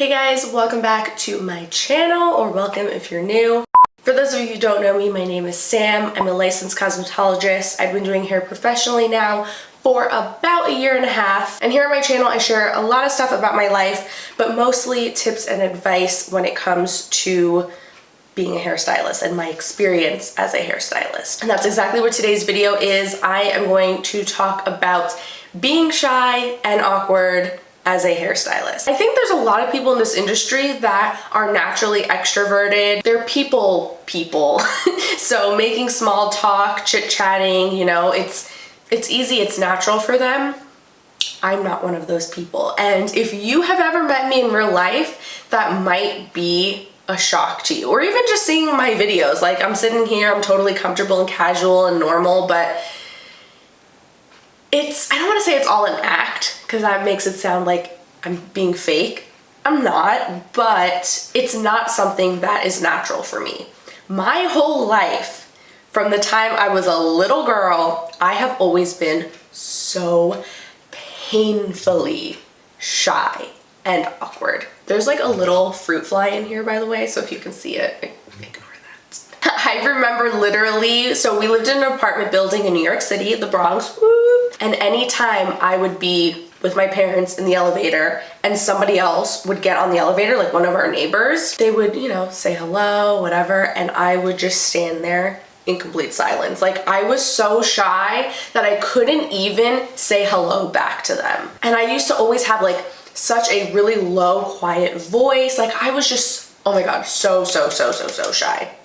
Hey guys, welcome back to my channel, or welcome if you're new. For those of you who don't know me, my name is Sam. I'm a licensed cosmetologist. I've been doing hair professionally now for about a year and a half. And here on my channel, I share a lot of stuff about my life, but mostly tips and advice when it comes to being a hairstylist and my experience as a hairstylist. And that's exactly what today's video is. I am going to talk about being shy and awkward as a hairstylist. I think there's a lot of people in this industry that are naturally extroverted. They're people. So making small talk, chit-chatting, you know, it's easy, it's natural for them. I'm not one of those people. And if you have ever met me in real life, that might be a shock to you. Or even just seeing my videos. Like, I'm sitting here, I'm totally comfortable and casual and normal, but I don't want to say it's all an act, because that makes it sound like I'm being fake. I'm not, but it's not something that is natural for me. My whole life, from the time I was a little girl, I have always been so painfully shy and awkward. There's like a little fruit fly in here, by the way, so if you can see it, ignore that. I remember literally, so we lived in an apartment building in New York City, the Bronx, and anytime I would be with my parents in the elevator and somebody else would get on the elevator, like one of our neighbors, they would, you know, say hello, whatever, and I would just stand there in complete silence. Like, I was so shy that I couldn't even say hello back to them. And I used to always have like such a really low, quiet voice. Like, I was just, oh my God, so shy.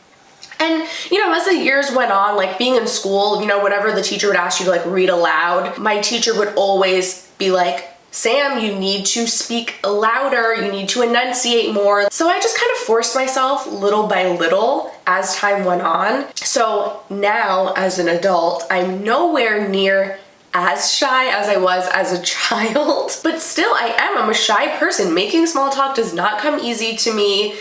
And, you know, as the years went on, like being in school, you know, whenever the teacher would ask you to like read aloud, my teacher would always be like, Sam, you need to speak louder, you need to enunciate more. So I just kind of forced myself little by little as time went on. So now as an adult, I'm nowhere near as shy as I was as a child, but still I'm a shy person. Making small talk does not come easy to me.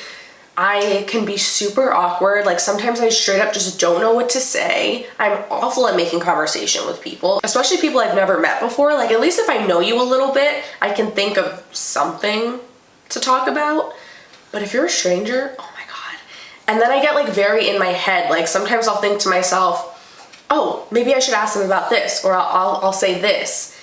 I can be super awkward. Like, sometimes I straight up just don't know what to say. I'm awful at making conversation with people, especially people I've never met before. Like, at least if I know you a little bit, I can think of something to talk about. But if you're a stranger, oh my God. And then I get like very in my head. Like, sometimes I'll think to myself, oh, maybe I should ask them about this, or I'll say this.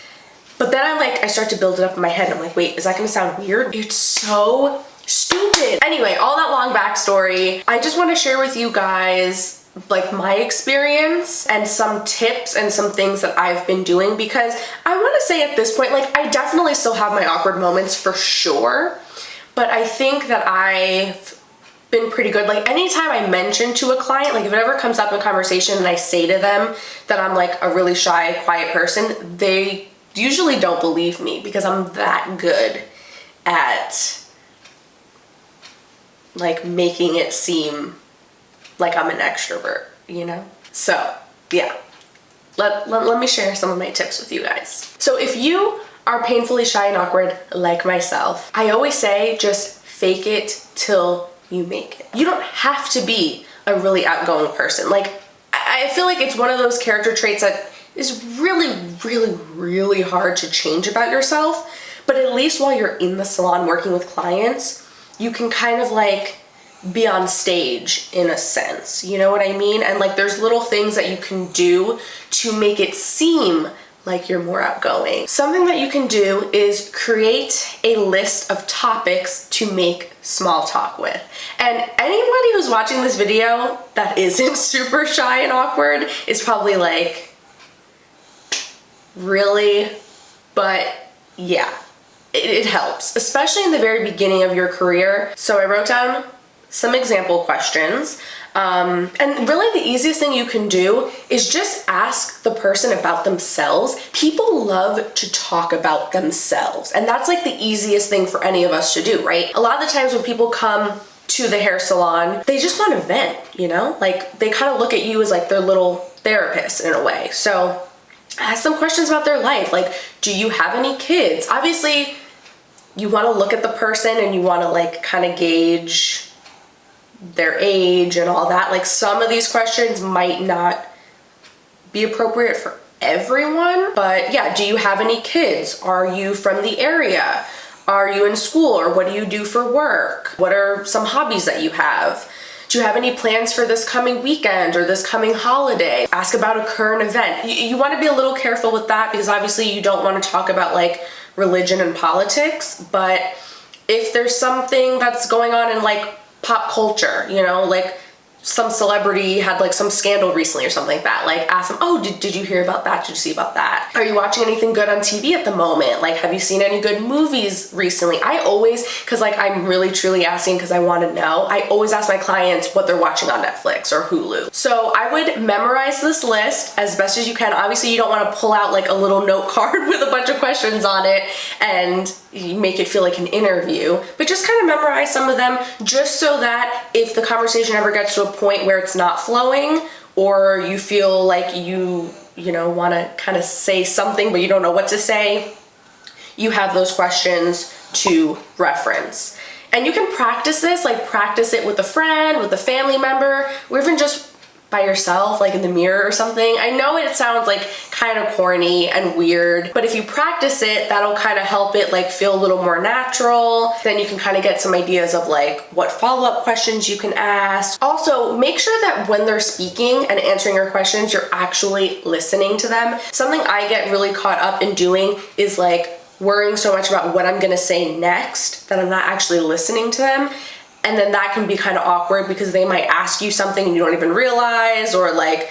But then I start to build it up in my head. And I'm like, wait, is that gonna sound weird? It's so stupid. Anyway, all that long backstory, I just want to share with you guys like my experience and some tips and some things that I've been doing, because I want to say at this point, like, I definitely still have my awkward moments for sure, but I think that I've been pretty good. Like, anytime I mention to a client, like if it ever comes up in conversation and I say to them that I'm like a really shy, quiet person, they usually don't believe me, because I'm that good at like making it seem like I'm an extrovert, you know? So yeah, let me share some of my tips with you guys. So if you are painfully shy and awkward like myself, I always say just fake it till you make it. You don't have to be a really outgoing person. Like, I feel like it's one of those character traits that is really hard to change about yourself, but at least while you're in the salon working with clients, you can kind of like be on stage in a sense, you know what I mean? And like, there's little things that you can do to make it seem like you're more outgoing. Something that you can do is create a list of topics to make small talk with. And anybody who's watching this video that isn't super shy and awkward is probably like, really? But yeah. It helps, especially in the very beginning of your career. So I wrote down some example questions. And really the easiest thing you can do is just ask the person about themselves. People love to talk about themselves. And that's like the easiest thing for any of us to do, right? A lot of the times when people come to the hair salon, they just want to vent, you know? Like, they kind of look at you as like their little therapist in a way. So ask them questions about their life. Like, do you have any kids? Obviously, you want to look at the person and you want to like kind of gauge their age and all that. Like, some of these questions might not be appropriate for everyone, but yeah, do you have any kids? Are you from the area? are you in school, or what do you do for work? What are some hobbies that you have? Do you have any plans for this coming weekend or this coming holiday? Ask about a current event. You want to be a little careful with that because obviously you don't want to talk about like religion and politics, but if there's something that's going on in like pop culture, you know, like some celebrity had like some scandal recently or something like that, like ask them, oh, did you hear about that? Did you see about that? Are you watching anything good on TV at the moment? Like, have you seen any good movies recently? I always, cause like I'm really truly asking cause I wanna know, I always ask my clients what they're watching on Netflix or Hulu. So I would memorize this list as best as you can. Obviously you don't wanna pull out like a little note card with a bunch of questions on it and you make it feel like an interview, but just kind of memorize some of them just so that if the conversation ever gets to a point where it's not flowing or you feel like you know, want to kind of say something but you don't know what to say, you have those questions to reference. And you can practice this, like practice it with a friend, with a family member, or even just by yourself, like in the mirror or something. I know it sounds like kind of corny and weird, but if you practice it, that'll kind of help it like feel a little more natural. Then you can kind of get some ideas of like what follow-up questions you can ask. Also, make sure that when they're speaking and answering your questions, you're actually listening to them. Something I get really caught up in doing is like worrying so much about what I'm gonna say next that I'm not actually listening to them. And then that can be kind of awkward because they might ask you something and you don't even realize, or like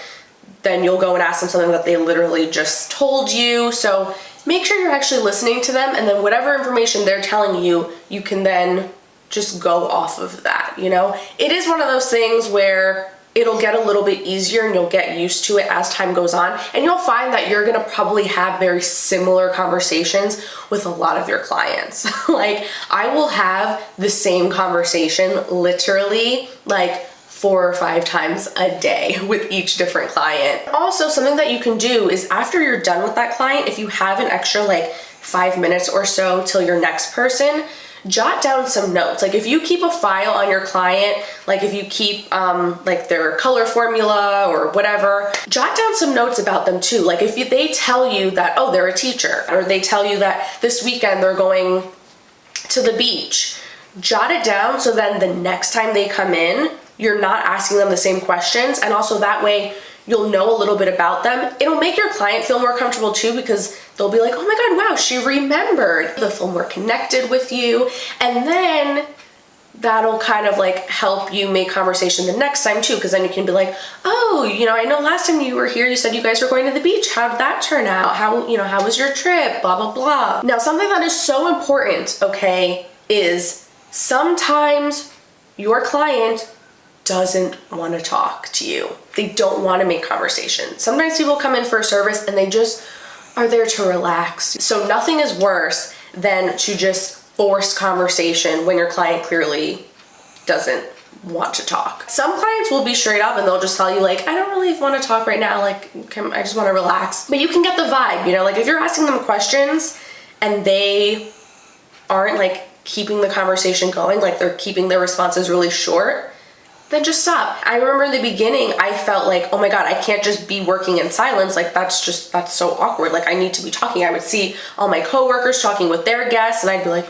then you'll go and ask them something that they literally just told you. So make sure you're actually listening to them, and then whatever information they're telling you, you can then just go off of that, you know? It is one of those things where it'll get a little bit easier and you'll get used to it as time goes on, and you'll find that you're gonna probably have very similar conversations with a lot of your clients. Like I will have the same conversation literally like 4 or 5 times a day with each different client. Also, something that you can do is after you're done with that client, if you have an extra like 5 minutes or so till your next person, jot down some notes. Like if you keep a file on your client, like if you keep like their color formula or whatever, jot down some notes about them too. Like if they tell you that, oh, they're a teacher, or they tell you that this weekend they're going to the beach, jot it down so then the next time they come in, you're not asking them the same questions, and also that way you'll know a little bit about them. It'll make your client feel more comfortable too because they'll be like, oh my God, wow, she remembered. They'll feel more connected with you. And then that'll kind of like help you make conversation the next time too, because then you can be like, oh, you know, I know last time you were here, you said you guys were going to the beach. How did that turn out? How was your trip? Blah, blah, blah. Now, something that is so important, okay, is sometimes your client doesn't want to talk to you. They don't want to make conversation. Sometimes people come in for a service and they just are there to relax. So nothing is worse than to just force conversation when your client clearly doesn't want to talk. Some clients will be straight up and they'll just tell you like, I don't really want to talk right now, like I just want to relax. But you can get the vibe, you know, like if you're asking them questions and they aren't like keeping the conversation going, like they're keeping their responses really short, then just stop. I remember in the beginning, I felt like, oh my God, I can't just be working in silence. Like that's so awkward. Like I need to be talking. I would see all my coworkers talking with their guests and I'd be like,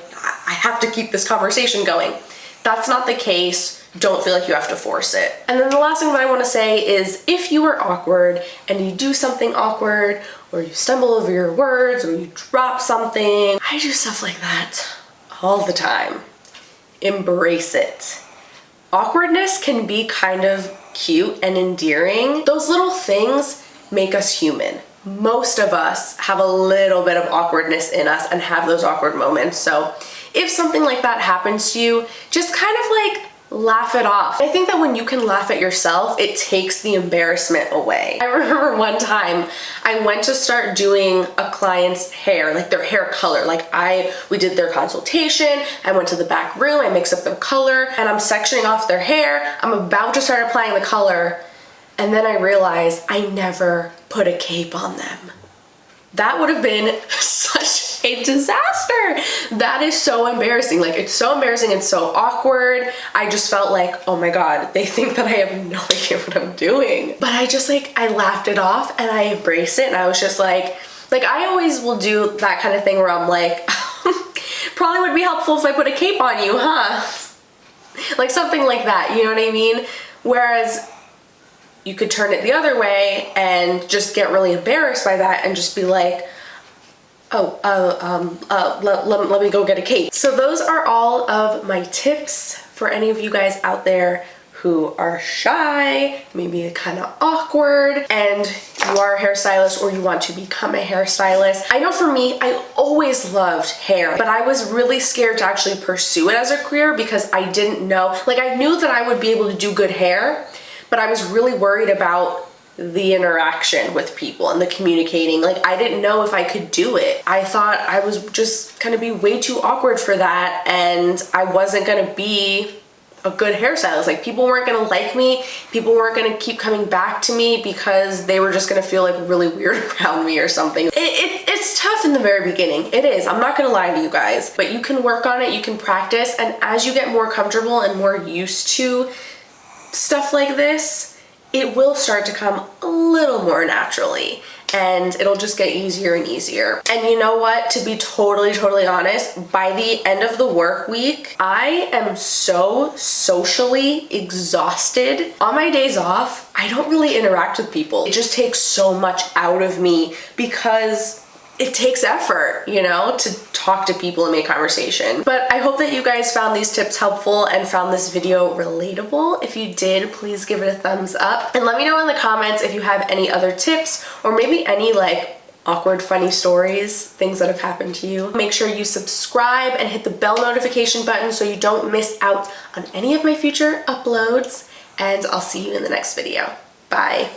I have to keep this conversation going. That's not the case. Don't feel like you have to force it. And then the last thing that I want to say is if you are awkward and you do something awkward, or you stumble over your words, or you drop something, I do stuff like that all the time. Embrace it. Awkwardness can be kind of cute and endearing. Those little things make us human. Most of us have a little bit of awkwardness in us and have those awkward moments. So if something like that happens to you, just kind of like laugh it off. I think that when you can laugh at yourself, it takes the embarrassment away. I remember one time I went to start doing a client's hair, like their hair color. Like we did their consultation, I went to the back room, I mixed up their color, and I'm sectioning off their hair. I'm about to start applying the color, and then I realized I never put a cape on them. That would have been such a disaster. That is so embarrassing. Like it's so embarrassing and so awkward. I just felt like, oh my God, they think that I have no idea what I'm doing. But I laughed it off and I embraced it, and I was just like I always will do that kind of thing where I'm like, Probably would be helpful if I put a cape on you, huh? Like something like that, you know what I mean? Whereas you could turn it the other way and just get really embarrassed by that and just be like, let me go get a cape. So those are all of my tips for any of you guys out there who are shy, maybe kind of awkward, and you are a hairstylist or you want to become a hairstylist. I know for me, I always loved hair, but I was really scared to actually pursue it as a career because I didn't know, like I knew that I would be able to do good hair, but I was really worried about the interaction with people and the communicating. Like I didn't know if I could do it. I thought I was just gonna be way too awkward for that and I wasn't gonna be a good hairstylist. Like people weren't gonna like me, people weren't gonna keep coming back to me because they were just gonna feel like really weird around me or something. It's tough in the very beginning. It is, I'm not gonna lie to you guys, but you can work on it, you can practice, and as you get more comfortable and more used to stuff like this, it will start to come a little more naturally and it'll just get easier and easier. And you know what? To be totally honest, by the end of the work week, I am so socially exhausted. On my days off, I don't really interact with people. It just takes so much out of me because it takes effort, you know, to talk to people and make conversation. But I hope that you guys found these tips helpful and found this video relatable. If you did, please give it a thumbs up. And let me know in the comments if you have any other tips or maybe any like awkward, funny stories, things that have happened to you. Make sure you subscribe and hit the bell notification button so you don't miss out on any of my future uploads. And I'll see you in the next video. Bye.